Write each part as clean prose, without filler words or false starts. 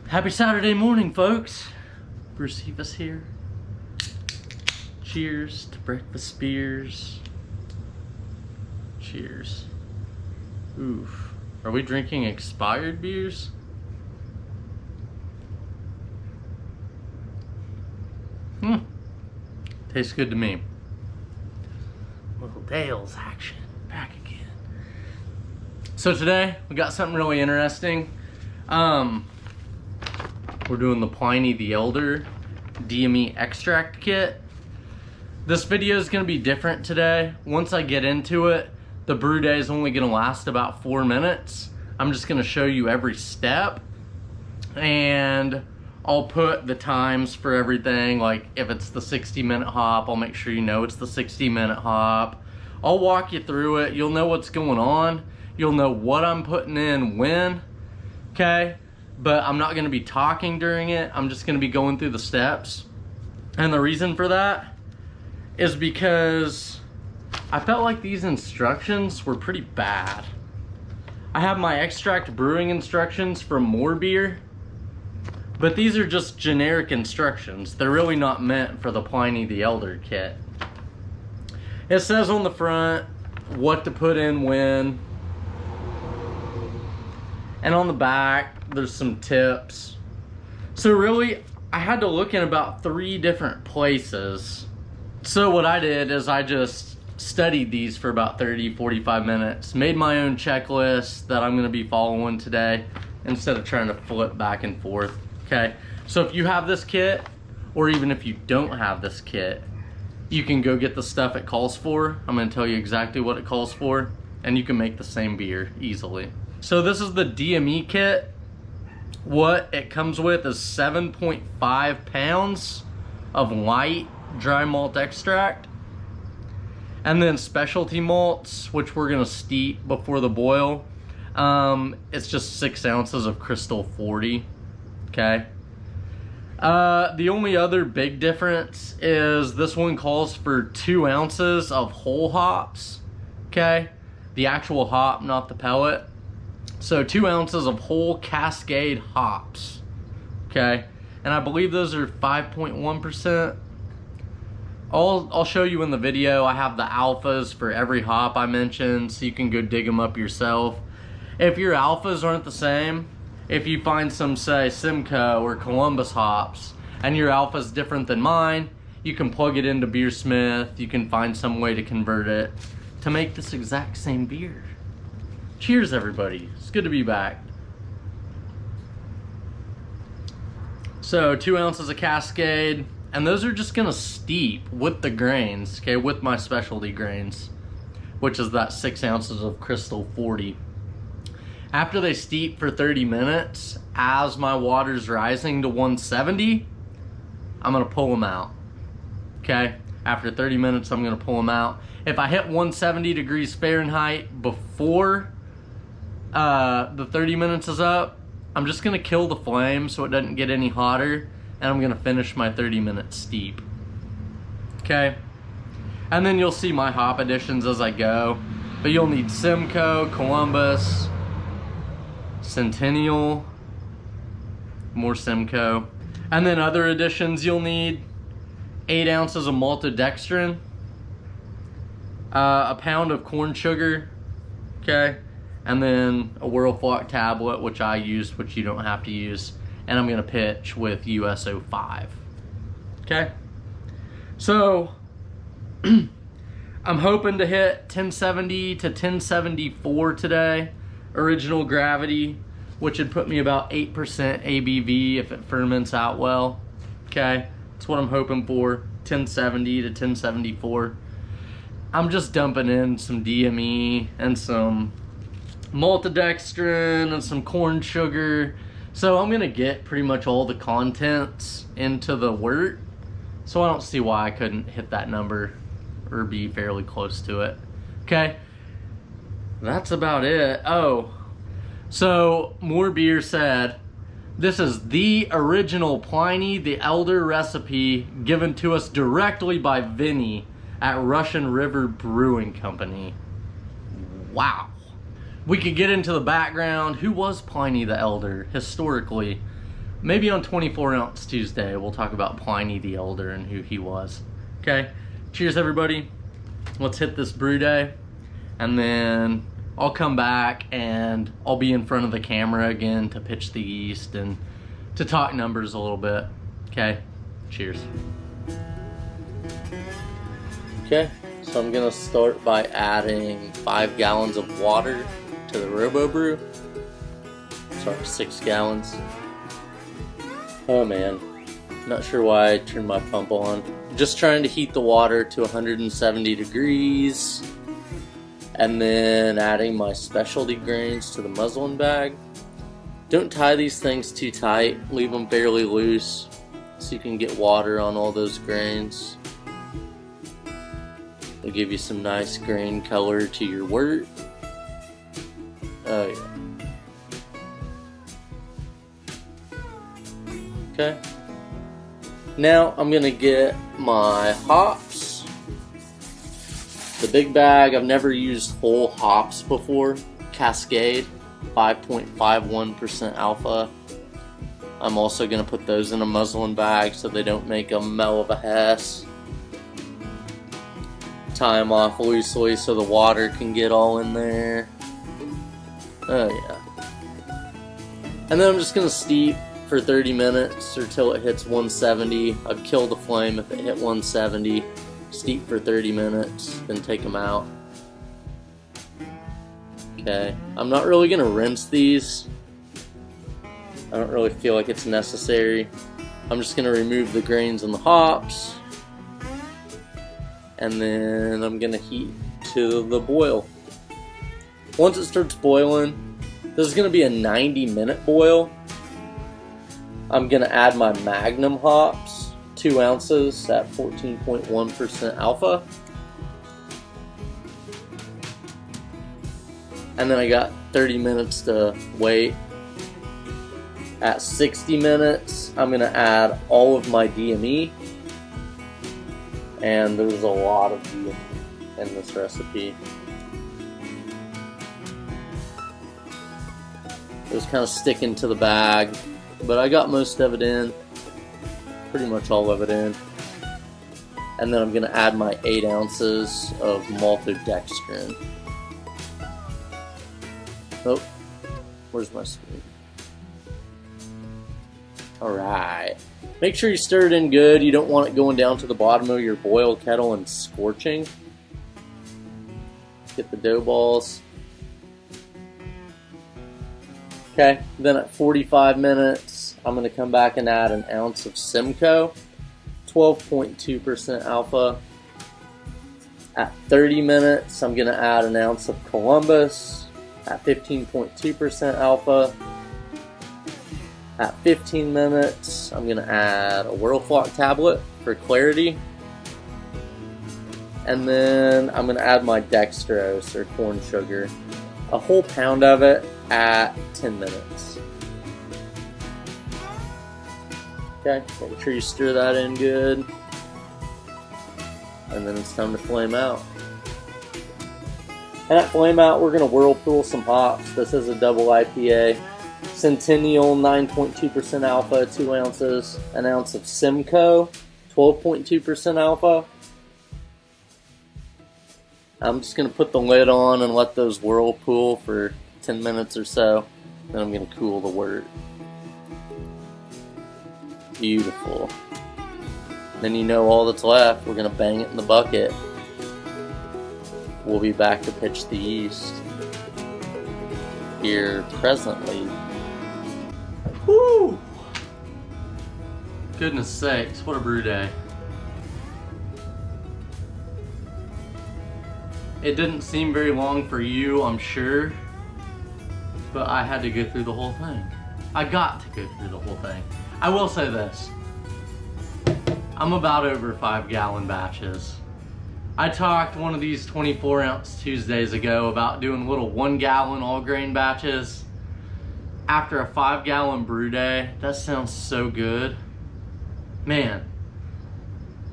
Happy Saturday morning, folks. Brewcephas here. Cheers to breakfast beers. Cheers. Oof. Are we drinking expired beers? Tastes good to me. Little Dale's action. Back again. So today, we got something really interesting. We're doing the Pliny the Elder DME extract kit. This video is going to be different today. Once I get into it, the brew day is only going to last about 4 minutes. I'm just going to show you every step, and I'll put the times for everything. Like if it's the 60-minute hop, I'll make sure you know it's the 60-minute hop. I'll walk you through it. You'll know what's going on. You'll know what I'm putting in when, okay? But I'm not gonna be talking during it. I'm just gonna be going through the steps. And the reason for that is because I felt like these instructions were pretty bad. I have my extract brewing instructions from MoreBeer, but these are just generic instructions. They're really not meant for the Pliny the Elder kit. It says on the front what to put in when, and on the back there's some tips. So really, I had to look in about 3 different places. So what I did is I just studied these for about 30-45 minutes, made my own checklist that I'm going to be following today instead of trying to flip back and forth. Okay, so if you have this kit, or even if you don't have this kit, you can go get the stuff it calls for. I'm going to tell you exactly what it calls for, and you can make the same beer easily. So this is the DME kit. What it comes with is 7.5 pounds of light dry malt extract, and then specialty malts, which we're gonna steep before the boil. It's just 6 ounces of Crystal 40. Okay. The only other big difference is this one calls for 2 ounces of whole hops. Okay, the actual hop, not the pellet. So 2 ounces of whole Cascade hops, okay? And I believe those are 5.1%. I'll show you in the video. I have the alphas for every hop I mentioned, so you can go dig them up yourself. If your alphas aren't the same, if you find some, say, Simcoe or Columbus hops, and your alpha's different than mine, you can plug it into Beersmith. You can find some way to convert it to make this exact same beer. Cheers, everybody. It's good to be back. So 2 ounces of Cascade, and those are just gonna steep with the grains, okay, with my specialty grains, which is that 6 ounces of Crystal 40. After they steep for 30 minutes, as my water's rising to 170, I'm gonna pull them out, okay? After 30 minutes, I'm gonna pull them out. If I hit 170 degrees Fahrenheit before the 30 minutes is up, I'm just gonna kill the flame so it doesn't get any hotter, and I'm gonna finish my 30-minute steep. Okay, and then you'll see my hop additions as I go, but you'll need Simcoe, Columbus, Centennial, more Simcoe, and then other additions you'll need 8 ounces of maltodextrin, a pound of corn sugar, okay, and then a Whirlflock tablet, which I used, which you don't have to use, and I'm gonna pitch with USO 5. Okay, so I'm hoping to hit 1070 to 1074 today, original gravity, which would put me about 8% ABV if it ferments out well. Okay, that's what I'm hoping for, 1070 to 1074. I'm just dumping in some DME and some maltodextrin and some corn sugar, so I'm gonna get pretty much all the contents into the wort, so I don't see why I couldn't hit that number or be fairly close to it. Okay, that's about it. Oh, so MoreBeer said this is the original Pliny the Elder recipe given to us directly by Vinny at Russian River Brewing Company. Wow. We could get into the background. Who was Pliny the Elder historically? Maybe on 24 Ounce Tuesday, we'll talk about Pliny the Elder and who he was. Okay, cheers everybody. Let's hit this brew day, and then I'll come back and I'll be in front of the camera again to pitch the yeast and to talk numbers a little bit. Okay, cheers. Okay, so I'm gonna start by adding 5 gallons of water to the RoboBrew. Sorry, 6 gallons. Oh man, not sure why I turned my pump on. Just trying to heat the water to 170 degrees, and then adding my specialty grains to the muslin bag. Don't tie these things too tight, leave them fairly loose so you can get water on all those grains. It'll give you some nice grain color to your wort. Oh yeah. Okay. Now I'm gonna get my hops. The big bag, I've never used whole hops before. Cascade, 5.51% alpha. I'm also gonna put those in a muslin bag so they don't make a mell of a hess. Tie them off loosely so the water can get all in there. Oh yeah. And then I'm just gonna steep for 30 minutes or till it hits 170. I'd kill the flame if it hit 170. Steep for 30 minutes, then take them out. Okay, I'm not really gonna rinse these. I don't really feel like it's necessary. I'm just gonna remove the grains and the hops, and then I'm gonna heat to the boil. Once it starts boiling, this is gonna be a 90-minute boil. I'm gonna add my Magnum hops, 2 ounces at 14.1% alpha. And then I got 30 minutes to wait. At 60 minutes, I'm gonna add all of my DME. And there's a lot of DME in this recipe. It was kind of sticking to the bag, but I got most of it in. Pretty much all of it in. And then I'm gonna add my 8 ounces of maltodextrin. Oh, where's my spoon? Alright. Make sure you stir it in good. You don't want it going down to the bottom of your boil kettle and scorching. Get the dough balls. Okay, then at 45 minutes, I'm going to come back and add an ounce of Simcoe, 12.2% alpha. At 30 minutes, I'm going to add an ounce of Columbus at 15.2% alpha. At 15 minutes, I'm going to add a Whirlflock tablet for clarity. And then I'm going to add my dextrose or corn sugar, a whole pound of it at 10 minutes. Okay, make sure you stir that in good. And then it's time to flame out. And at flame out, we're going to whirlpool some hops. This is a double IPA. Centennial, 9.2% alpha, 2 ounces. An ounce of Simcoe, 12.2% alpha. I'm just going to put the lid on and let those whirlpool for 10 minutes or so. Then I'm going to cool the wort. Beautiful. Then you know all that's left. We're going to bang it in the bucket. We'll be back to pitch the yeast here presently. Woo! Goodness sakes, what a brew day. It didn't seem very long for you, I'm sure, but I had to go through the whole thing. I got to go through the whole thing. I will say this. I'm about over 5-gallon batches. I talked one of these 24-ounce Tuesdays ago about doing little 1-gallon all-grain batches. After a 5-gallon brew day, that sounds so good. Man,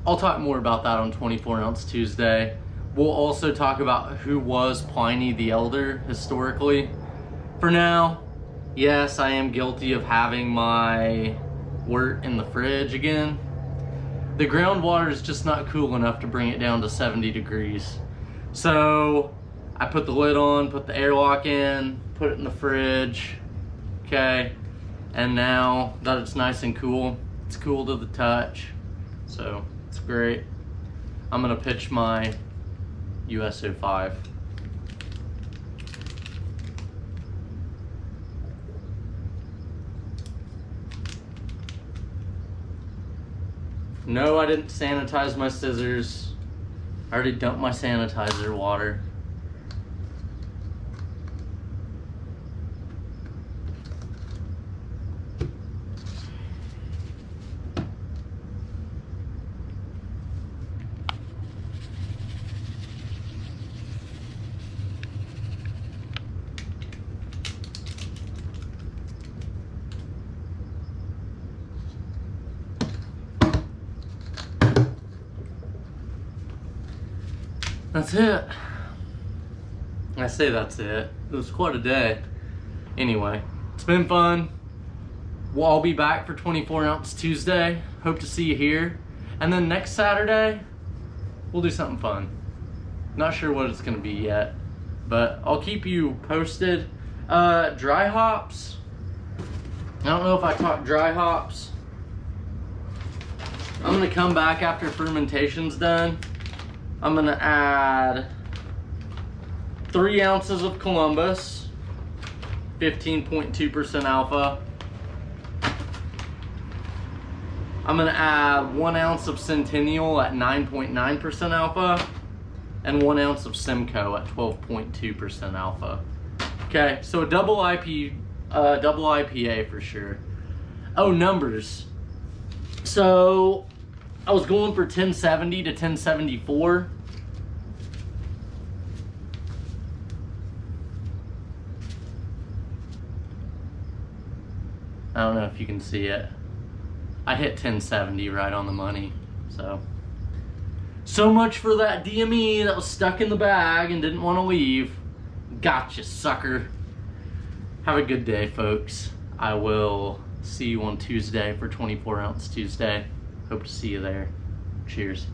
I'll talk more about that on 24-ounce Tuesday. We'll also talk about who was Pliny the Elder historically. For now, yes, I am guilty of having my wort in the fridge again. The groundwater is just not cool enough to bring it down to 70 degrees. So I put the lid on, put the airlock in, put it in the fridge, okay? And now that it's nice and cool, it's cool to the touch, so it's great. I'm gonna pitch my US-05. No, I didn't sanitize my scissors. I already dumped my sanitizer water. That's it. I say that's it. It was quite a day. Anyway, it's been fun. Well, I'll be back for 24 ounce Tuesday. Hope to see you here. And then next Saturday, we'll do something fun. Not sure what it's gonna be yet, but I'll keep you posted. Dry hops. I don't know if I talked dry hops. I'm gonna come back after fermentation's done. I'm gonna add 3 ounces of Columbus, 15.2% alpha. I'm gonna add 1 ounce of Centennial at 9.9% alpha, and 1 ounce of Simcoe at 12.2% alpha. Okay, so a double IPA for sure. Oh, numbers. So I was going for 1070 to 1074. I don't know if you can see it. I hit 1070 right on the money. So much for that DME that was stuck in the bag and didn't want to leave. Gotcha, sucker. Have a good day, folks. I will see you on Tuesday for 24 ounce Tuesday. Hope to see you there. Cheers.